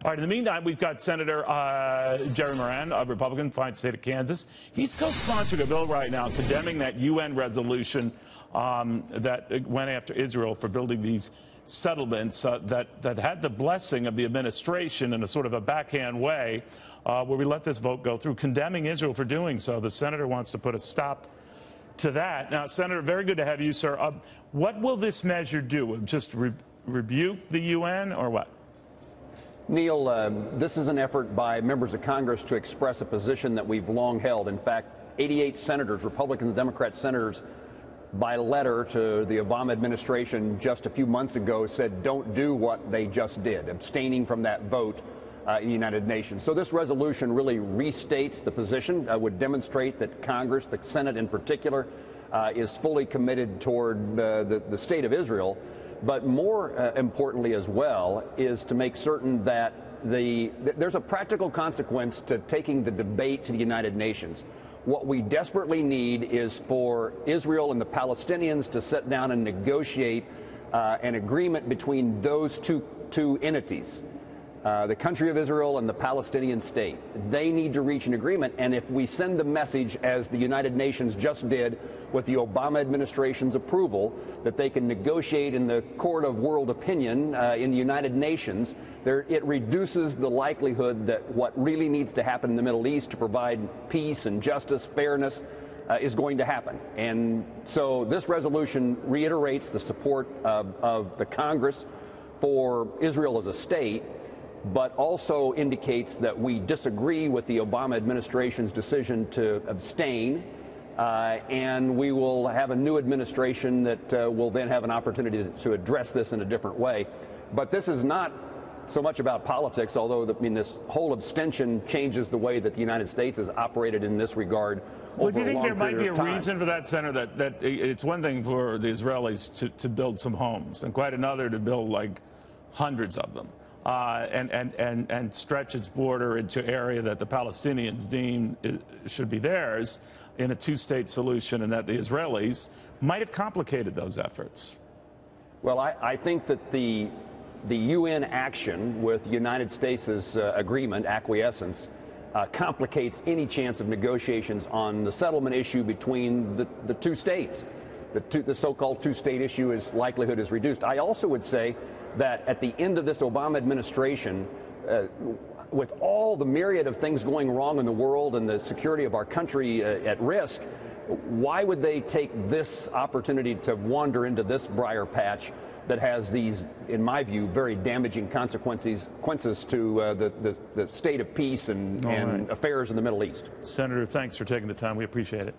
All right, in the meantime, we've got Senator Jerry Moran, a Republican, fine state of Kansas. He's co-sponsoring a bill right now condemning that UN resolution that went after Israel for building these settlements that had the blessing of the administration in a sort of a backhand way, where we let this vote go through, condemning Israel for doing so. The senator wants to put a stop to that. Now, Senator, very good to have you, sir. What will this measure do? Just rebuke the UN or what? Neil, this is an effort by members of Congress to express a position that we've long held. In fact, 88 senators, Republican and Democrat senators, by letter to the Obama administration just a few months ago said don't do what they just did, abstaining from that vote in the United Nations. So this resolution really restates the position, would demonstrate that Congress, the Senate in particular, is fully committed toward the state of Israel. But more importantly as well is to make certain that there's a practical consequence to taking the debate to the United Nations. What we desperately need is for Israel and the Palestinians to sit down and negotiate an agreement between those two entities, the country of Israel and the Palestinian state. They need to reach an agreement, and if we send the message, as the United Nations just did with the Obama administration's approval, that they can negotiate in the court of world opinion in the United Nations, it reduces the likelihood that what really needs to happen in the Middle East to provide peace and justice, fairness, is going to happen. And so this resolution reiterates the support of the Congress for Israel as a state, but also indicates that we disagree with the Obama administration's decision to abstain, and we will have a new administration that will then have an opportunity to address this in a different way. But this is not so much about politics, although this whole abstention changes the way that the United States has operated in this regard. Well, do you think there might be a reason for that, Senator, that it's one thing for the Israelis to build some homes, and quite another to build like hundreds of them, and stretch its border into area that the Palestinians deem should be theirs in a two-state solution, and that the Israelis might have complicated those efforts? Well, I think that the UN action with the United States' agreement, acquiescence, complicates any chance of negotiations on the settlement issue between the two states. The so-called two-state issue likelihood is reduced. I also would say that at the end of this Obama administration, with all the myriad of things going wrong in the world and the security of our country at risk, why would they take this opportunity to wander into this briar patch that has these, in my view, very damaging consequences to the state of peace and affairs in the Middle East? Senator, thanks for taking the time. We appreciate it.